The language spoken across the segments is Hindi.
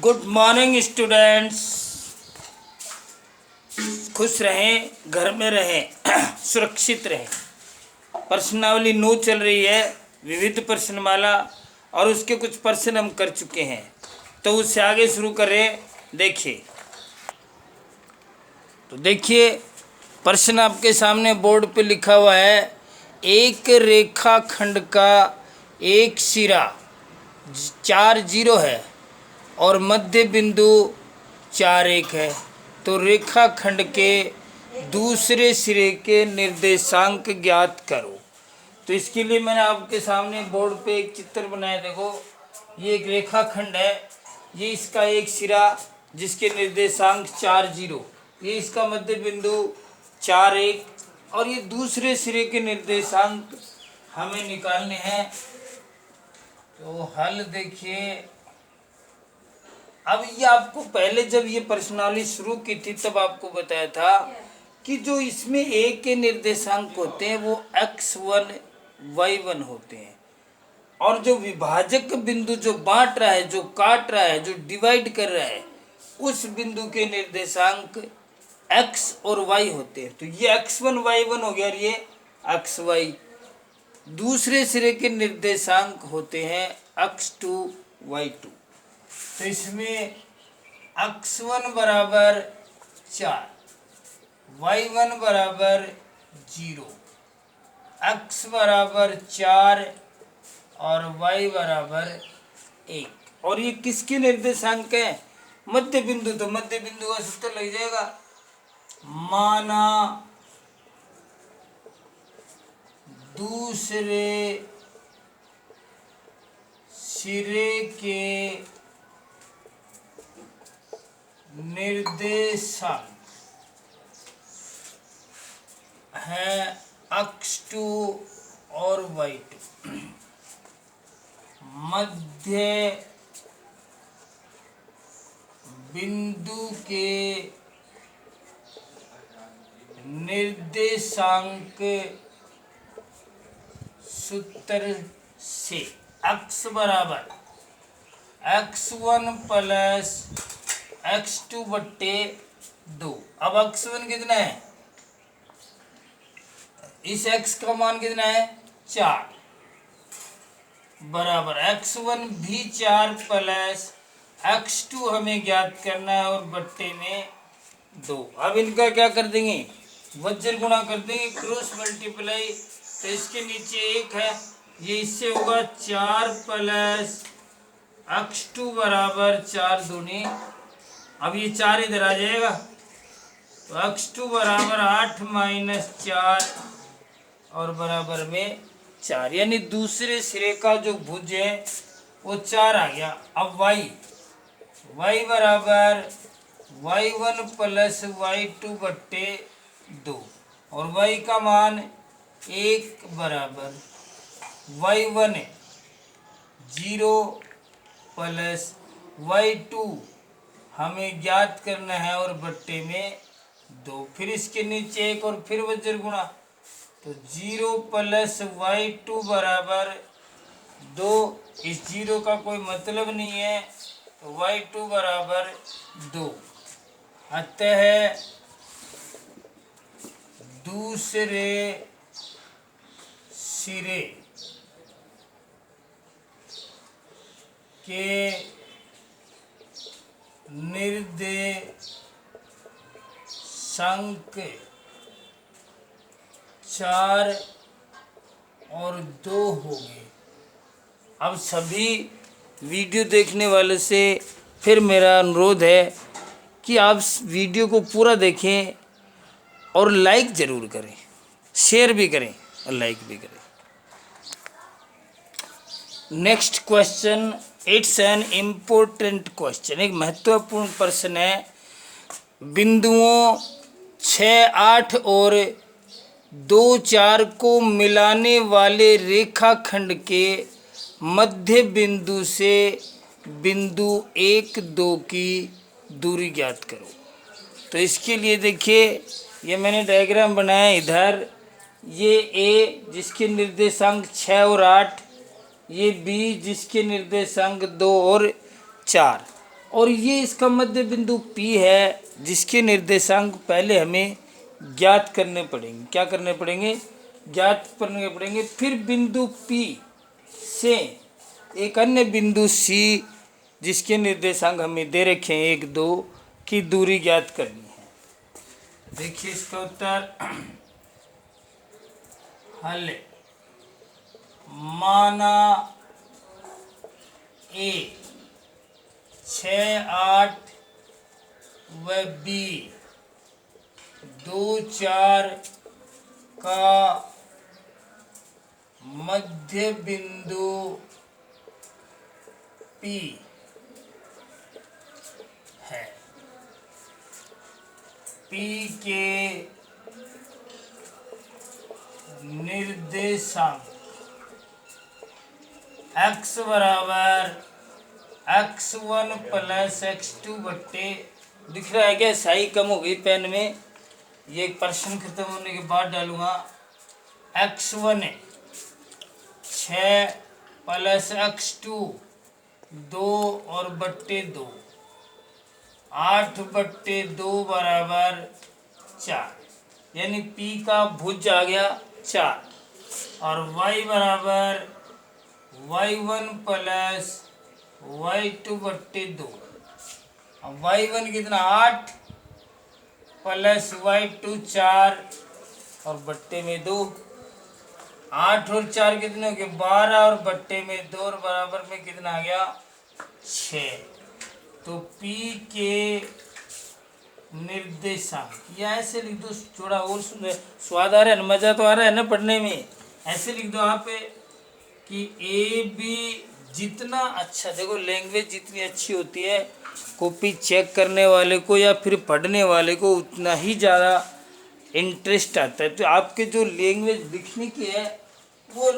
Good morning students. खुश रहें, घर में रहें, सुरक्षित रहें। प्रश्नावली 9 चल रही है, विविध प्रश्नमाला, और उसके कुछ प्रश्न हम कर चुके हैं, तो उससे आगे शुरू करें। देखिए, तो देखिए प्रश्न आपके सामने बोर्ड पे लिखा हुआ है। एक रेखाखंड का एक सिरा 4 जीरो है और मध्य बिंदु 4 1 है, तो रेखाखंड के दूसरे सिरे के निर्देशांक ज्ञात करो। तो इसके लिए मैंने आपके सामने बोर्ड पे एक चित्र बनाया। देखो, ये एक रेखाखंड है, ये इसका एक सिरा जिसके निर्देशांक 4 जीरो, ये इसका मध्य बिंदु 4 1, और ये दूसरे सिरे के निर्देशांक हमें निकालने हैं। तो हल देखिए। अब ये आपको पहले जब ये प्रश्नावली शुरू की थी तब आपको बताया था कि जो इसमें ए के निर्देशांक होते हैं वो x1 y1 होते हैं, और जो विभाजक बिंदु जो बांट रहा है, जो काट रहा है, जो डिवाइड कर रहा है, उस बिंदु के निर्देशांक x और y होते हैं। तो ये x1 y1 हो गया और ये xy। दूसरे सिरे के निर्देशांक होते हैं x2 y2। तो इसमें x1 बराबर 4, y1 बराबर 0, x बराबर 4 और y बराबर 1। और ये किसके निर्देशांक है? मध्य बिंदु। तो मध्य बिंदु का सूत्र लग जाएगा, माना दूसरे सिरे के निर्देशांक है x2 और y2। मध्य बिंदु के निर्देशांक सूत्र से x बराबर x1 प्लस x2 बट्टे 2। अब x1 कितना है? इस x का मान कितना है? 4, बराबर x1 भी 4 प्लस x2 हमें ज्ञात करना है और बट्टे में 2। अब इनका क्या कर देंगे? वज्र गुणा कर देंगे, क्रॉस मल्टीप्लाई। तो इसके नीचे 1 है, ये इससे होगा 4 प्लस x2 बराबर 4 दूनी। अब ये 4 इधर आ जाएगा, तो x2 बराबर 8 माइनस 4 और बराबर में 4, यानी दूसरे सिरे का जो भुज है वो 4 आ गया। अब y बराबर y1 प्लस y2 बट्टे 2, और y का मान 1 बराबर y1 0 प्लस y2 हमें ज्ञात करना है और बट्टे में 2। फिर इसके नीचे 1 और फिर वज्र गुणा, तो 0 प्लस y2 बराबर 2। इस 0 का कोई मतलब नहीं है, तो y2 बराबर 2। अतः दूसरे सिरे के निर्देशांक 4 और 2 हो गए। अब सभी वीडियो देखने वाले से फिर मेरा अनुरोध है कि आप वीडियो को पूरा देखें और लाइक ज़रूर करें, शेयर भी करें और लाइक भी करें। Next question, it's an important question, एक महत्वपूर्ण प्रश्न है। बिंदुओं 6 8 और 2 4 को मिलाने वाले रेखाखंड के मध्य बिंदु से बिंदु 1 2 की दूरी ज्ञात करो। तो इसके लिए देखिए, ये मैंने डायग्राम बनाया इधर। ये A जिसके निर्देशांक 6 और 8, ये B जिसके निर्देशांक 2 और 4, और ये इसका मध्य बिंदु P है, जिसके निर्देशांक पहले हमें ज्ञात करने पड़ेंगे। क्या करने पड़ेंगे? ज्ञात करने पड़ेंगे। फिर बिंदु P से एक अन्य बिंदु C, जिसके निर्देशांक हमें दे रखे हैं 1, 2 की दूरी ज्ञात करनी है। देखिए इसका उत्तर हल है। माना A 6, 8 व B 2, 4 का मध्य बिंदु P है। P के निर्देशांक x बराबर x1 प्लस x2 बट्टे, दिख रहा है क्या? स्याही कम हो गई पेन में, ये प्रश्न खत्म होने के बाद डालूंगा। x1 है 6 प्लस x2 2 और बट्टे 2, 8 बट्टे 2 बराबर 4, यानी P का भुज आ गया 4, और y बराबर y1 प्लस y2 बट्टे 2। अब y1 कितना? 8 प्लस y2 4 और बट्टे में 2, 8 और 4 कितने हो गए? 12 और बट्टे में 2 और बराबर में कितना आ गया? 6। तो P के निर्देशांक, या ऐसे लिख दो, थोड़ा और सुंदर स्वाद आ रहा है, मज़ा तो आ रहा है ना पढ़ने में। ऐसे लिख दो आप कि ए बी जितना अच्छा, देखो लैंग्वेज जितनी अच्छी होती है, कॉपी चेक करने वाले को या फिर पढ़ने वाले को उतना ही ज़्यादा इंटरेस्ट आता है। तो आपके जो लैंग्वेज लिखने की है वो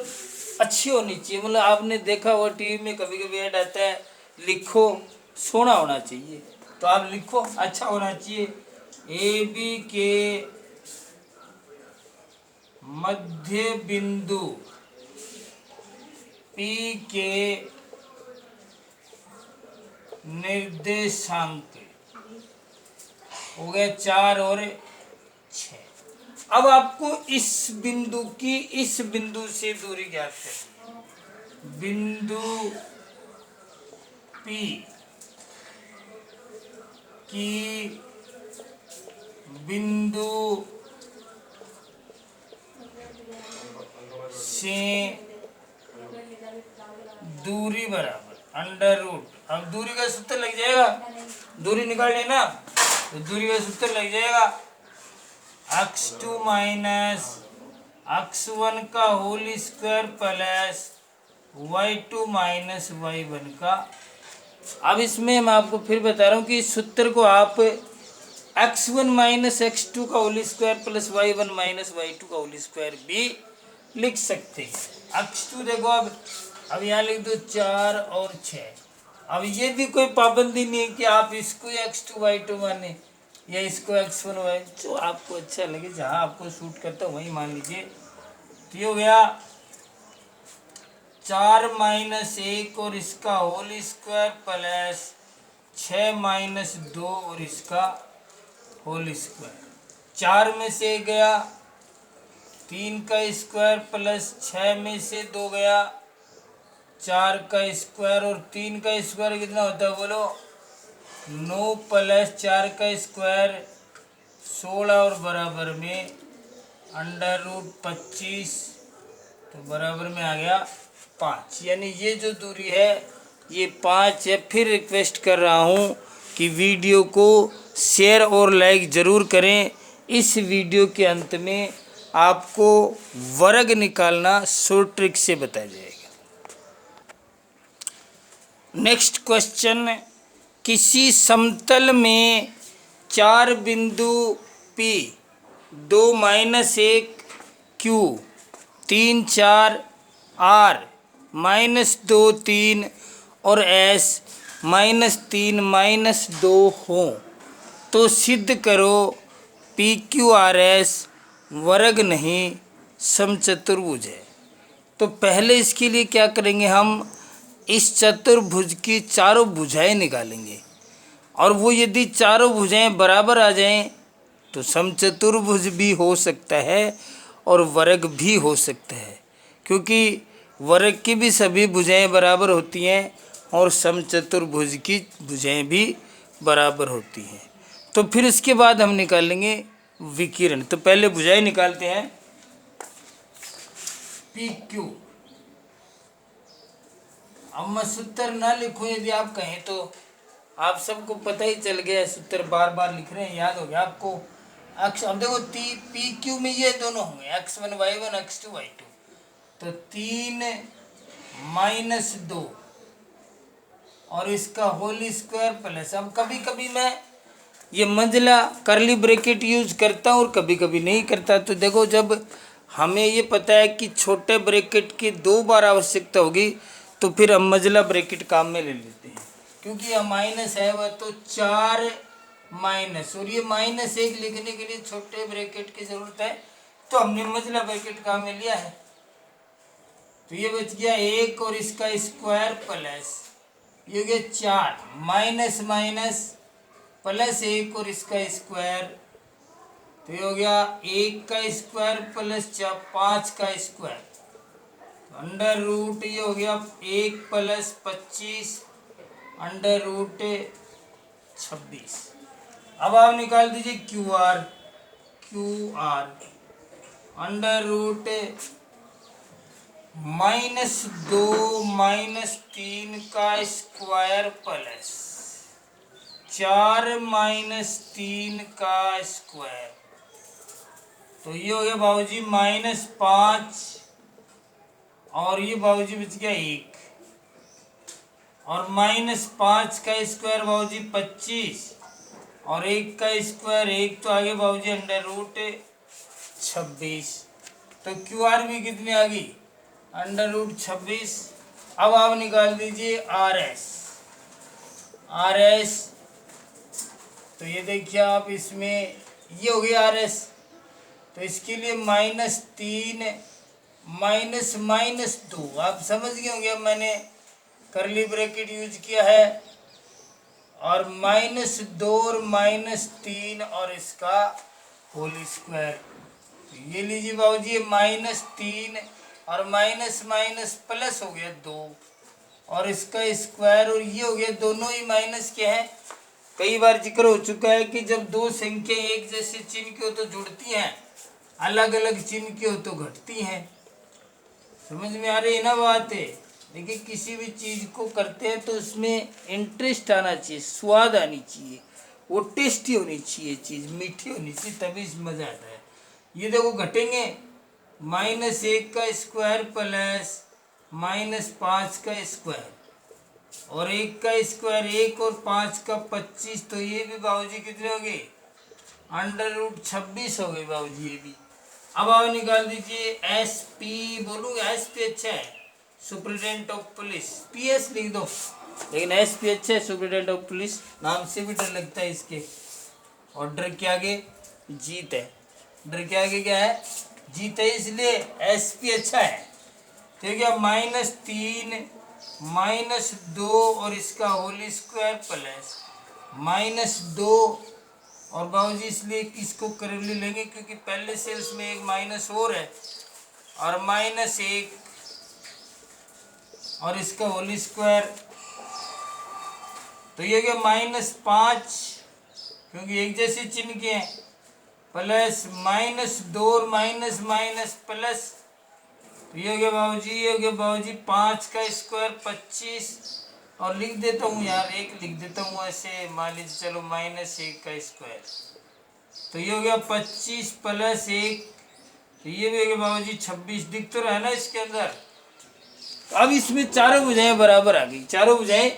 अच्छी होनी चाहिए। मतलब आपने देखा हुआ टीवी में कभी कभी ऐड आता है, लिखो सोना होना चाहिए, तो आप लिखो अच्छा होना चाहिए। ए बी के मध्य बिंदु P के निर्देशांक हो गए 4 और 6। अब आपको इस बिंदु की इस बिंदु से दूरी ज्ञात करनी है। बिंदु P की बिंदु से दूरी बराबर अंडर रूट, अब दूरी का सूत्र लग जाएगा, दूरी निकाल लेना, तो दूरी का सूत्र लग जाएगा x2 माइनस x1 का whole square plus y2 minus y1 का। अब इसमें मैं आपको फिर बता रहा हूँ कि इस सूत्र को आप x1 माइनस x2 का whole square plus y1 minus y2 का होल स्क्वायर भी लिख सकते हैं। x2 देखो, अब यहाँ लिख दो 4 और 6। अब ये भी कोई पाबंदी नहीं है कि आप इसको x2 y2 माने या इसको x1 y, जो आपको अच्छा लगे, जहाँ आपको सूट करता है वही मान लीजिए। तो ये हो गया 4 माइनस 1 और इसका होल स्क्वायर प्लस 6 माइनस 2 और इसका होल स्क्वायर। 4 में से गया 3 का स्क्वायर प्लस 6 में से 2 गया 4 का स्क्वायर, और 3 का स्क्वायर कितना होता है बोलो? 9 प्लस 4 का स्क्वायर 16 और बराबर में अंडर रूट 25, तो बराबर में आ गया 5। यानी ये जो दूरी है ये 5 है। फिर रिक्वेस्ट कर रहा हूँ कि वीडियो को शेयर और लाइक ज़रूर करें। इस वीडियो के अंत में आपको वर्ग निकालना शॉर्ट ट्रिक से बताया जाएगा। नेक्स्ट क्वेश्चन, किसी समतल में 4 बिंदु P 2 minus 1 Q 3 4 R minus 2 3 और S माइनस 3 माइनस 2 हों तो सिद्ध करो PQRS वर्ग नहीं समचतुर्भुज है। तो पहले इसके लिए क्या करेंगे, हम इस चतुर्भुज की चारों भुजाएं निकालेंगे। और वो यदि चारों भुजाएं बराबर आ जाएं तो समचतुर्भुज भी हो सकता है और वर्ग भी हो सकता है, क्योंकि वर्ग की भी सभी भुजाएं बराबर होती हैं और समचतुर्भुज की भुजाएं भी बराबर होती हैं। तो फिर इसके बाद हम निकालेंगे विकिरण। तो पहले भुजाएं निकालते हैं। P Q. अब मैं सूत्र ना लिखूं यदि आप कहें तो आप सबको पता ही चल गया, सूत्र बार बार लिख रहे हैं, याद हो गया आपको। अक्ष अब देखो पी क्यू में ये दोनों होंगे x1 y1 x2 y2, तो 3 माइनस 2 और इसका होल स्क्वायर प्लस। अब कभी कभी मैं ये मंझला करली ब्रैकेट यूज करता हूँ और कभी कभी नहीं करता। तो देखो जब हमें ये पता है कि छोटे ब्रैकेट की 2 बार आवश्यकता होगी तो फिर हम मंझला ब्रैकेट काम में ले लेते हैं, क्योंकि यह माइनस है वह तो 4 माइनस और ये -1 लिखने के लिए छोटे ब्रैकेट की जरूरत है, तो हमने मंझला ब्रैकेट काम में लिया है। तो ये बच गया 1 और इसका स्क्वायर प्लस ये हो गया 4 माइनस माइनस प्लस 1 और इसका स्क्वायर, तो ये हो गया 1 का स्क्वायर प्लस 5 का स्क्वायर, अंडर रूट ये हो गया 1 प्लस 25 अंडर रूट 26। अब आप निकाल दीजिए क्यू आर अंडर रूट -2 -3 का स्क्वायर प्लस 4 -3 का स्क्वायर, तो ये हो गया बाबूजी -5 और ये बाबूजी बच गया 1 और -5 का स्क्वायर बाबूजी 25 और 1 का स्क्वायर 1, तो आगे बाबूजी अंडर रूट 26। तो क्यू आर भी कितनी आ गई अंडर रूट 26। अब आप निकाल दीजिए आर एस। तो ये देखिए आप इसमें ये हो गया आर एस, तो इसके लिए -3 -2 आप समझ गए होंगे, मैंने करली ब्रैकेट यूज किया है और -2 और -3 और इसका होल स्क्वायर। ये लीजिए बाबूजी ये -3 और माइनस माइनस प्लस हो गया 2 और इसका स्क्वायर, और ये हो गया दोनों ही माइनस के हैं। कई बार जिक्र हो चुका है कि जब दो संख्या एक जैसे चिन्ह की हो तो जुड़ती हैं, अलग अलग चिन्ह की हो तो घटती हैं। समझ में आ रही है ना बात है। देखिए किसी भी चीज़ को करते हैं तो उसमें इंटरेस्ट आना चाहिए, स्वाद आनी चाहिए, वो टेस्टी होनी चाहिए, चीज़ मीठी होनी चाहिए, तभी मज़ा आता है। ये देखो घटेंगे -1 का स्क्वायर प्लस -5 का स्क्वायर और 1 का स्क्वायर 1 और 5 का 25, तो ये भी बाबूजी कितने हो गए अंडर रूट 26 हो गए बाबूजी ये भी। अब आप निकाल दीजिए SP, बोलूँगा SP अच्छा है सुप्रिटेंडेंट ऑफ पुलिस, PS लिख दो, लेकिन SP अच्छा है सुप्रिटेंडेंट ऑफ पुलिस, नाम से भी डर लगता है इसके। और डर के आगे जीत है, डर के आगे क्या है जीत है, इसलिए SP अच्छा है। ठीक है -3 -2 और इसका होल स्क्वायर प्लस -2 और बाबूजी इसलिए इसको करवली लेंगे क्योंकि पहले से उसमें एक माइनस और है और -1 और इसका होल स्क्वायर, तो ये क्या -5 क्योंकि एक जैसे चिन्ह के हैं प्लस -2 और माइनस माइनस प्लस, तो ये हो गया बाबूजी, ये हो गया बाबूजी 5 का स्क्वायर 25 और लिख देता हूँ यार 1 लिख देता हूँ ऐसे, मान लीजिए चलो -1 का स्क्वायर, तो ये हो गया 25 प्लस 1, तो ये भी हो गया बाबूजी 26। दिख तो रहा है ना इसके अंदर। अब इसमें चारों भुजाएं बराबर आ गई, चारों भुजाएं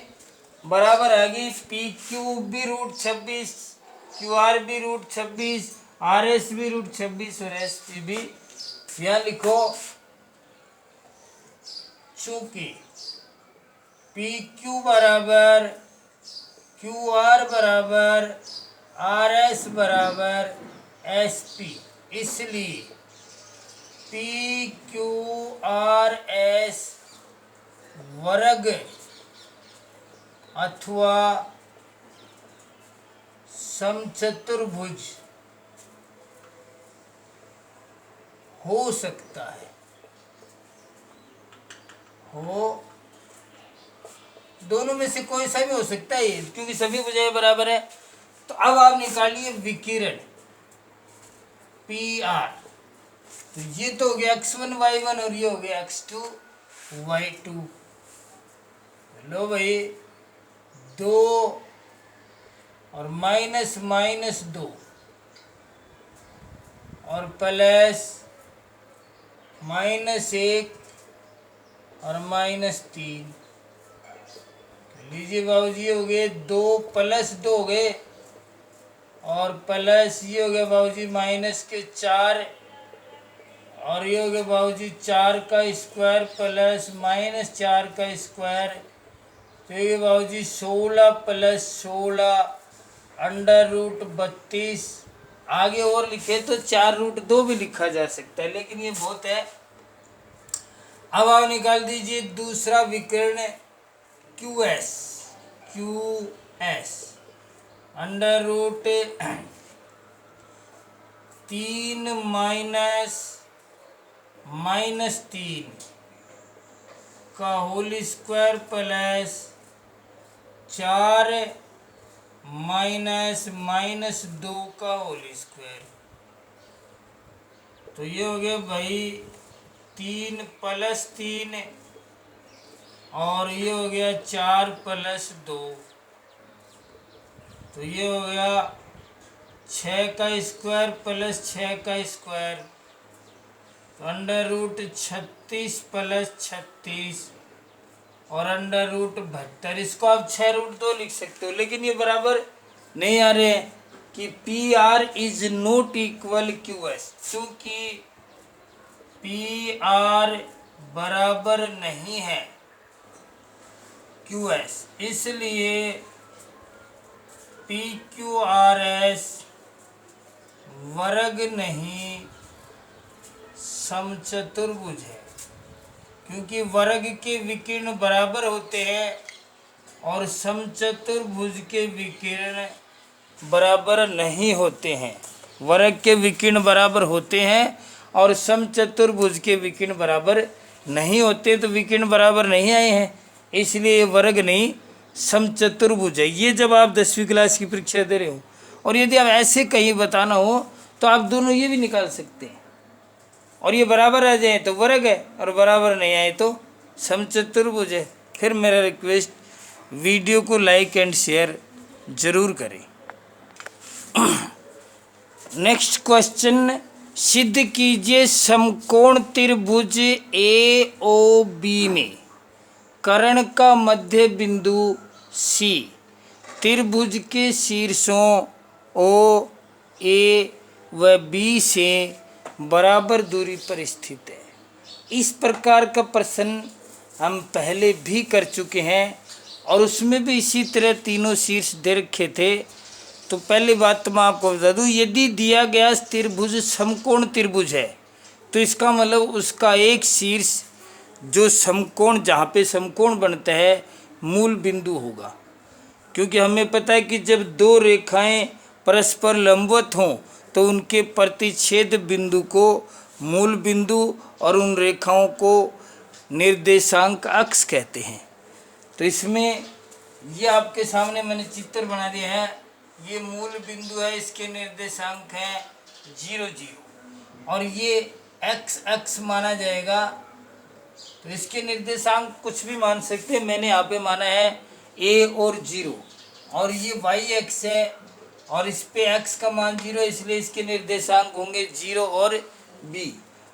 बराबर आ गई। PQ भी √26, QR भी √26, RS भी √26 और SP भी। यहाँ लिखो चूंकि PQ बराबर QR बराबर RS बराबर SP, इसलिए PQRS वर्ग अथवा समचतुर्भुज हो सकता है, हो दोनों में से कोई सा भी हो सकता है क्योंकि सभी भुजाएं बराबर है। तो अब आप निकालिए विकिरण पी आर। तो ये तो हो गया x1 y1 और ये हो गया x2 y2। लो भाई 2 और माइनस माइनस 2 और प्लस -1 और -3। लीजिए बाबू जी, हो गए 2 + 2 हो गए और प्लस ये हो गया बाबू जी -4 और ये हो गया बाबू जी 4 का स्क्वायर प्लस -4 का स्क्वायर। तो ये बाबू जी 16 + 16 √32। आगे और लिखे तो 4√2 भी लिखा जा सकता है, लेकिन ये बहुत है। अब आप निकाल दीजिए दूसरा विकर्ण QS √3 -3 का होल स्क्वायर प्लस 4 -2 का होल स्क्वायर। तो ये हो गया भाई 3 + 3 और ये हो गया 4 + 2। तो ये हो गया 6 का स्क्वायर प्लस 6 का स्क्वायर। तो √36 + 36 और √72। इसको आप 6√2 लिख सकते हो, लेकिन ये बराबर नहीं आ रहे हैं कि PR is not equal QS, क्योंकि PR बराबर नहीं है QS, इसलिए PQRS वर्ग नहीं समचतुर्भुज है, क्योंकि वर्ग के विकर्ण बराबर होते हैं और समचतुर्भुज के विकर्ण बराबर नहीं होते हैं। वर्ग के विकर्ण बराबर होते हैं और समचतुर्भुज के विकर्ण बराबर नहीं होते, तो विकर्ण बराबर नहीं आए हैं, इसलिए वर्ग नहीं समचतुर्भुज है। ये जब आप 10वीं क्लास की परीक्षा दे रहे हो और यदि आप ऐसे कहीं बताना हो तो आप दोनों ये भी निकाल सकते हैं, और ये बराबर आ जाए तो वर्ग है और बराबर नहीं आए तो समचतुर्भुज है। फिर मेरा रिक्वेस्ट, वीडियो को लाइक एंड शेयर जरूर करें। नेक्स्ट क्वेश्चन, सिद्ध कीजिए समकोण त्रिभुज AOB में कर्ण का मध्य बिंदु C त्रिभुज के शीर्षों O, A व B से बराबर दूरी पर स्थित है। इस प्रकार का प्रश्न हम पहले भी कर चुके हैं और उसमें भी इसी तरह तीनों शीर्ष दे रखे थे। तो पहली बात तो मैं आपको बता दूं, यदि दिया गया त्रिभुज समकोण त्रिभुज है तो इसका मतलब उसका एक शीर्ष जो समकोण, जहाँ पे समकोण बनता है, मूल बिंदु होगा। क्योंकि हमें पता है कि जब दो रेखाएं परस्पर लंबवत हों तो उनके प्रतिच्छेद बिंदु को मूल बिंदु और उन रेखाओं को निर्देशांक अक्ष कहते हैं। तो इसमें ये आपके सामने मैंने चित्र बना दिया है। ये मूल बिंदु है, इसके निर्देशांक हैं 0 0 और ये x अक्ष माना जाएगा। तो इसके निर्देशांक कुछ भी मान सकते हैं, मैंने यहाँ पे माना है a और 0, और ये y अक्ष है और इस पे x का मान 0 है, इसलिए इसके निर्देशांक होंगे 0 और b।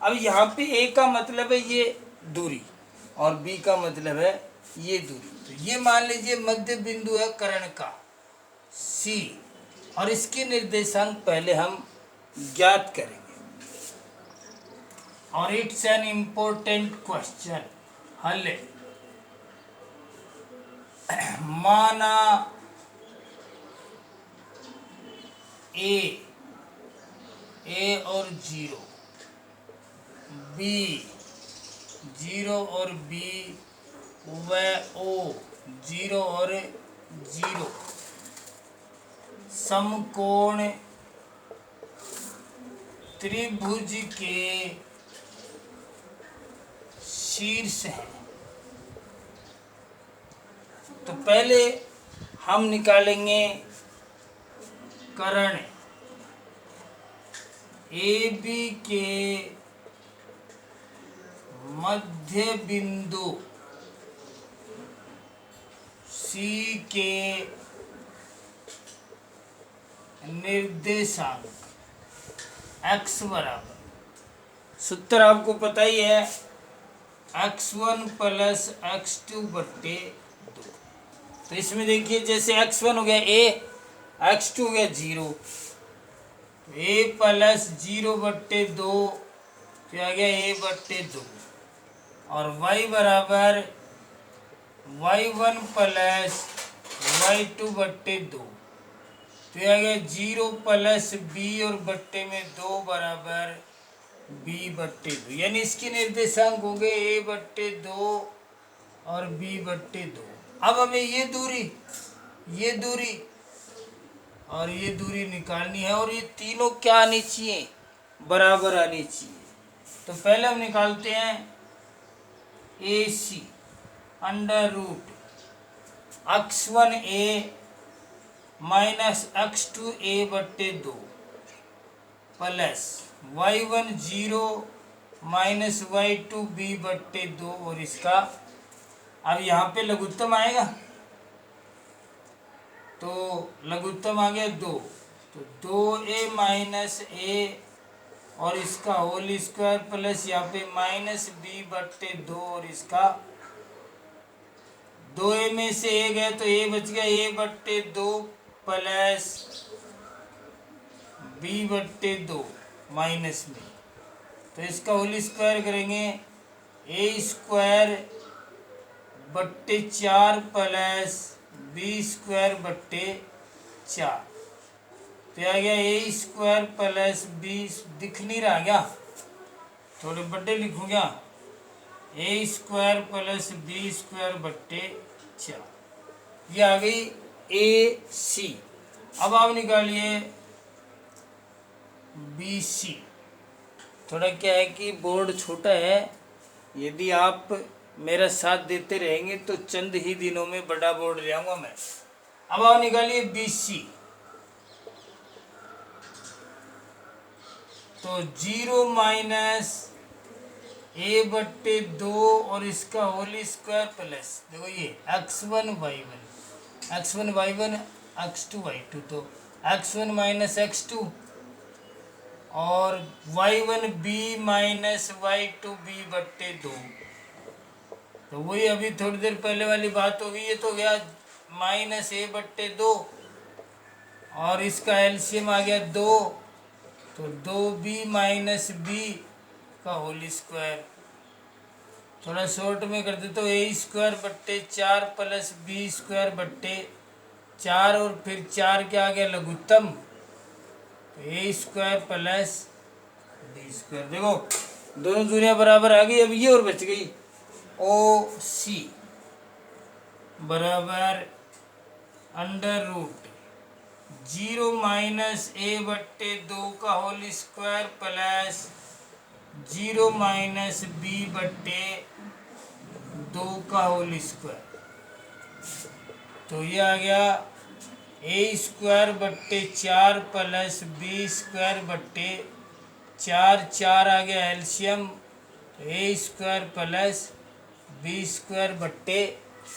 अब यहाँ पे a का मतलब है ये दूरी और b का मतलब है ये दूरी। तो ये मान लीजिए मध्य बिंदु है कर्ण का C, और इसके निर्देशांक पहले हम ज्ञात करेंगे। और इट्स एन इम्पोर्टेंट क्वेश्चन। हल है, माना A और 0, B 0 और B व O 0 और 0, समकोण त्रिभुज के शीर्ष है। तो पहले हम निकालेंगे कर्ण AB के मध्य बिंदु C के निर्देशांक x बराबर, सूत्र आपको पता ही है, x1 प्लस x2 बट्टे 2। तो इसमें देखिए जैसे x1 हो गया a, x2 हो गया 0, तो a प्लस 0 बट्टे 2 तो आ गया a बट्टे 2, और y बराबर y1 प्लस y2 बट्टे 2 तो आ गया 0 प्लस b और बट्टे में 2 बराबर b बट्टे 2, यानी इसके निर्देशांक हो गए a बट्टे 2 और b बट्टे 2। अब हमें ये दूरी और ये दूरी निकालनी है, और ये तीनों क्या आनी चाहिए, बराबर आनी चाहिए। तो पहले हम निकालते हैं AC under root x1a minus x2a बट्टे 2 प्लस y1 0 माइनस y2b बट्टे 2, और इसका अब यहाँ पे लघुत्तम आएगा, तो लघुत्तम आ गया 2, तो 2a माइनस a और इसका होल स्क्वायर प्लस यहाँ पे माइनस b बट्टे 2, और इसका 2a में से a गया तो a बच गया a बट्टे 2 प्लस b बट्टे 2 माइनस में, तो इसका होल स्क्वायर करेंगे a स्क्वायर बट्टे 4 प्लस b स्क्वायर बट्टे 4, तो आ गया a स्क्वायर प्लस b, दिख नहीं रहा क्या, थोड़े बड़े लिखूँ क्या, a square plus b square बट्टे 4, ये आ गई AC। अब आप निकालिए BC। थोड़ा क्या है कि बोर्ड छोटा है, यदि आप मेरा साथ देते रहेंगे तो चंद ही दिनों में बड़ा बोर्ड ले आऊंगा मैं। अब आप निकालिए BC, तो 0 माइनस a बट्टे 2 और इसका होल स्क्वायर प्लस, देखो ये x1 y1 x2 y2, तो x1 माइनस x2 और y1b माइनस y2b बट्टे 2, तो वही अभी थोड़ी देर पहले वाली बात होगी, ये तो गया माइनस a बट्टे 2 और इसका एलसीएम आ गया 2, तो 2b माइनस b का होल स्क्वायर, थोड़ा शॉर्ट में कर देते तो a स्क्वायर बट्टे 4 प्लस b स्क्वायर बट्टे 4, और फिर 4 क्या आ गया लघुत्तम, तो a square plus b square, देखो दोनों दूरियां बराबर आ गई। अब ये और बच गई OC बराबर अंडर रूट 0 माइनस a बट्टे 2 का whole square plus 0 minus b बट्टे 2 का होल स्क्वायर, तो ये आ गया a स्क्वायर बट्टे 4 प्लस b स्क्वायर बट्टे 4, 4 आ गया एलसीएम, तो a square plus b square बट्टे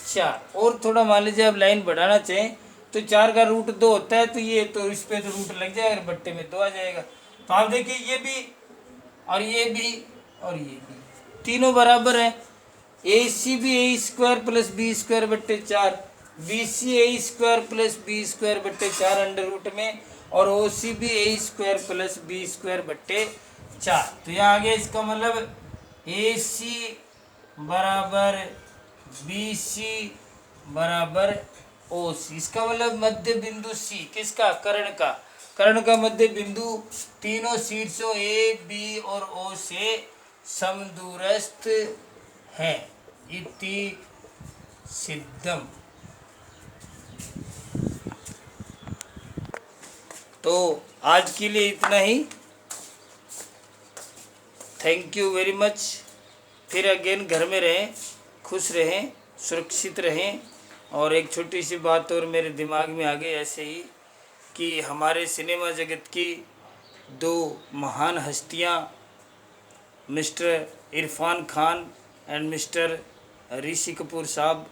4। और थोड़ा मान लीजिए आप लाइन बढ़ाना चाहें तो 4 का रूट 2 होता है, तो ये तो इस पे तो रूट लग जाएगा, बट्टे में 2 आ जाएगा। तो आप देखिए ये भी और ये भी और ये भी तीनों बराबर है, AC भी a square plus b square बट्टे 4, BC a square plus b square बट्टे 4 अंडर रूट में, और OC भी a square plus b square बट्टे 4। तो यहाँ आ गया, इसका मतलब AC बराबर BC बराबर OC, इसका मतलब मध्य बिंदु C किसका, कर्ण का मध्य बिंदु तीनों शीर्षों A, B और O से समदूरस्थ है, इति सिद्धम। तो आज के लिए इतना ही। Thank you very much. फिर अगेन घर में रहें, खुश रहें, सुरक्षित रहें। और एक छोटी सी बात और मेरे दिमाग में आ गई ऐसे ही कि हमारे सिनेमा जगत की दो महान हस्तियां mister Irfan Khan and mister Rishi Kapoor साहब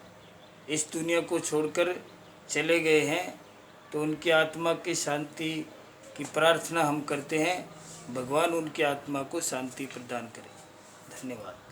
इस दुनिया को छोड़कर चले गए हैं। तो उनकी आत्मा की शांति की प्रार्थना हम करते हैं। भगवान उनकी आत्मा को शांति प्रदान करें। धन्यवाद।